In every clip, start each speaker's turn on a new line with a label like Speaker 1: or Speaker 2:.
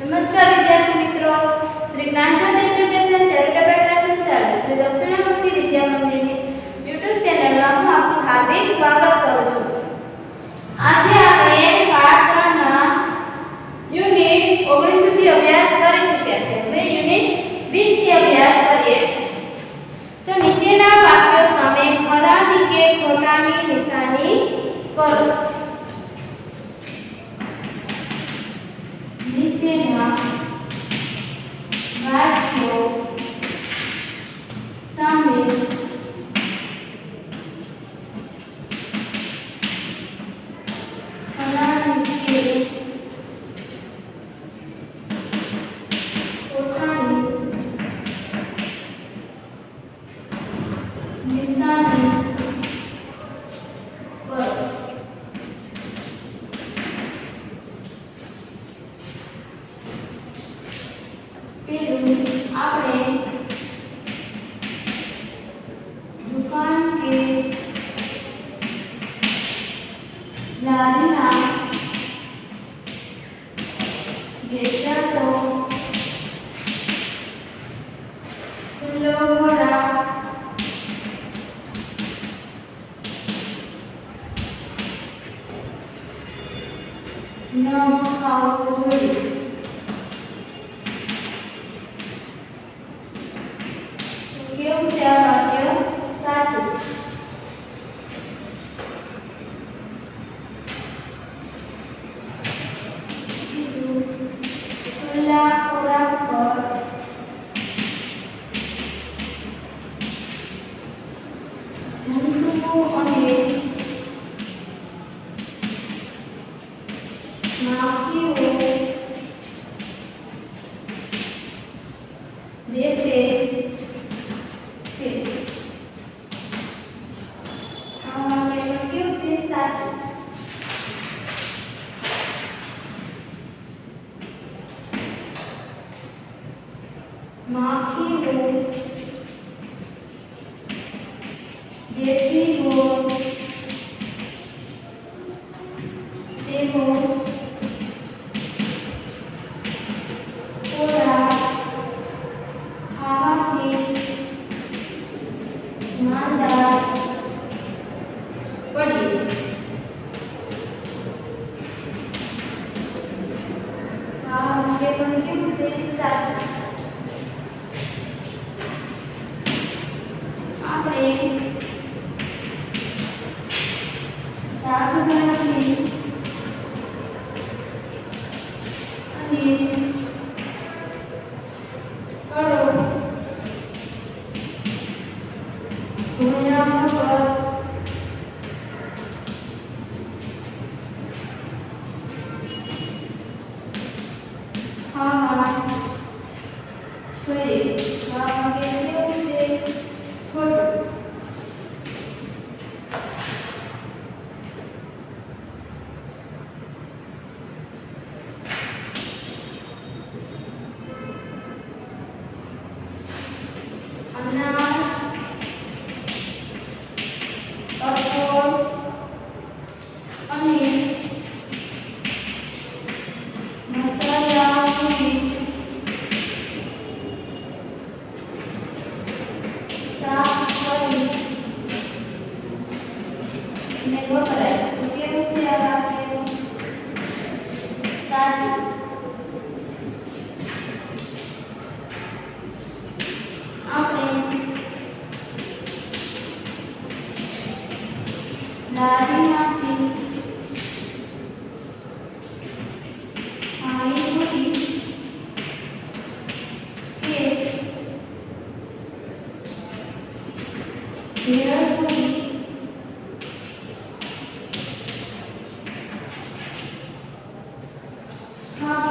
Speaker 1: નમસ્કાર વિદ્યાર્થી મિત્રો, Shri Gyanjyot education charitable trust સંચાલિત શ્રી દક્ષિણામૂર્તિ વિદ્યા મંદિરની યુટ્યુબ ચેનલમાં હું આપનું હાર્દિક સ્વાગત કરું છું. આજે આપણે પાઠ 3 ના યુનિટ 19 સુધી અભ્યાસ કરી ચૂક્યા છે. હવે યુનિટ 20 થી અભ્યાસ કરીએ. તો નીચેના વાક્યો સામે ખરાની કે ખોટાની નિશાની કરો. નીચેના વાક્યો સામે ખરાની કે ખોટાની નિશાની કરો. પેલું આપણે દુકાન કે લારીના વેચાતો ખુલ્લો ખોરાક ન ખાવો જોઈએ. કેવું છે આ વાક્ય? સાચું. બીજું, ખુલ્લા ખોરાક પર જંતુઓ અને માખીઓ બેસે છે. આ વાક્ય કેવું છે? સાચું. માખીઓ બેઠી હોય તેવો ખોરાક ખાવાથી માંદા પડીએ. આ વાક્ય પણ કેવું છે? સાચું. આપણે શાકભાજી અને ફળો ધોયા વગર ખાવા જોઈએ. આ વાક્ય કેવું છે? ખોટું. અનાજ, કઠોળ અને મસાલાઓની સાફ કરીને વપરાય. તો કેવું છે આ વાક્ય? સાચું. આપણે લારીમાંથી પાણીપુરી કે ભેળપુરી ખાવા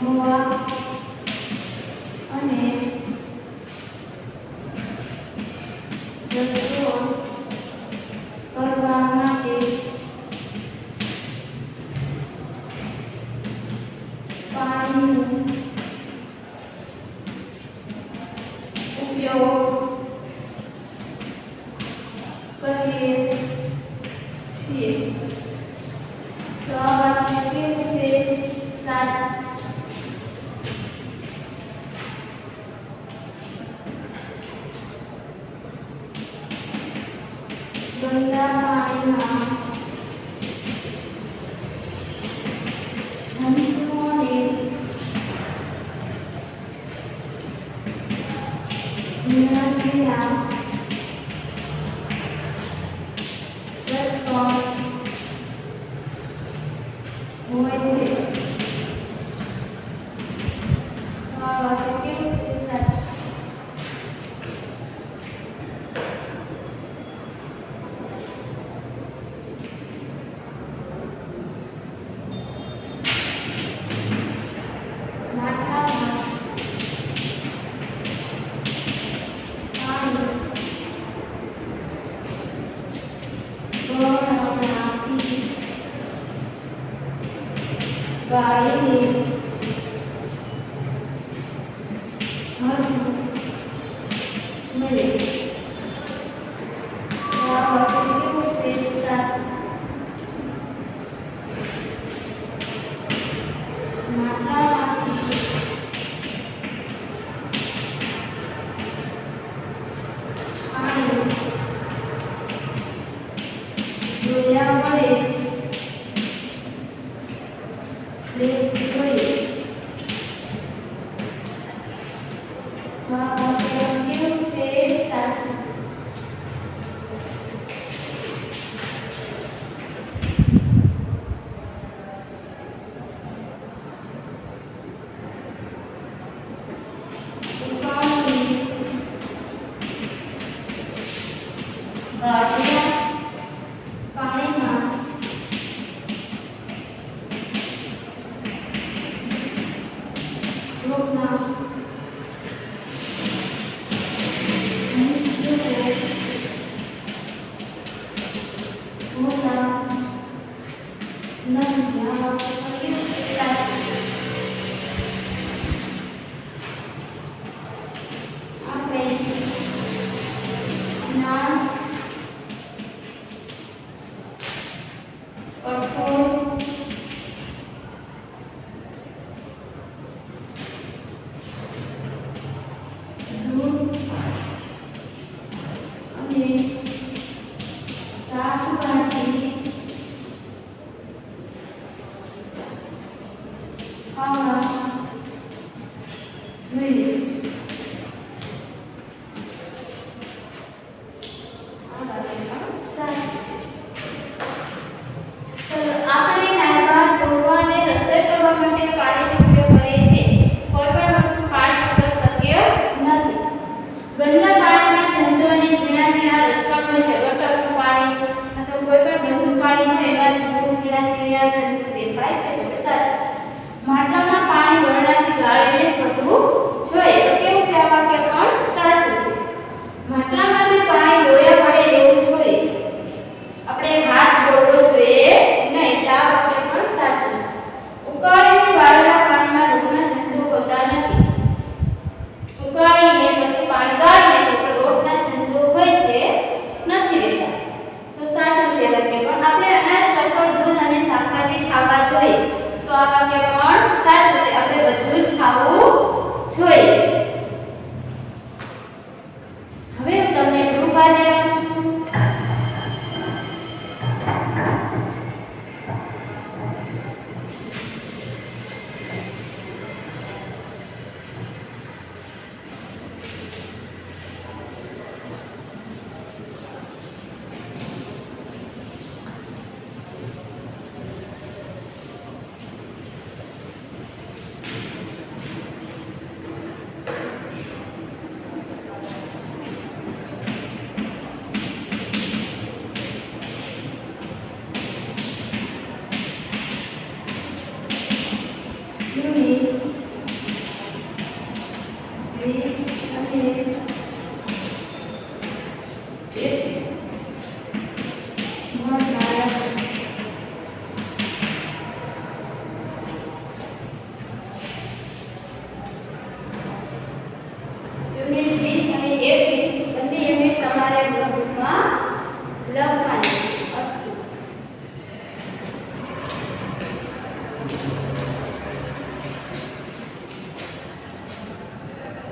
Speaker 1: હોવા અને રસોઈ કરવા માટે પાણીનો ઉપયોગ કરીએ છીએ. તો આ વાક્ય કેવું છે? સાચું. ગંદા પાણીમાં જંતુઓને ઝીણા ઝીણા રજકણ હોય છે. આ વાક્ય કેવું છે? સાચું. ગાળીને હરવું જોઈએ. આ વાક્ય કેવું છે? સાચું. માટલામાંથી પાણી ડોયા વડે લેવું જોઈએ. આ વાક્ય કેવું છે? સાચું. ગાળેલા પાણીમાં રોગના હોતા નથી. આ વાક્ય કેવું છે? સાચું. આપણે અનાજ, કઠોળ, દૂધ અને શાકભાજી ખાવા જોઈએ.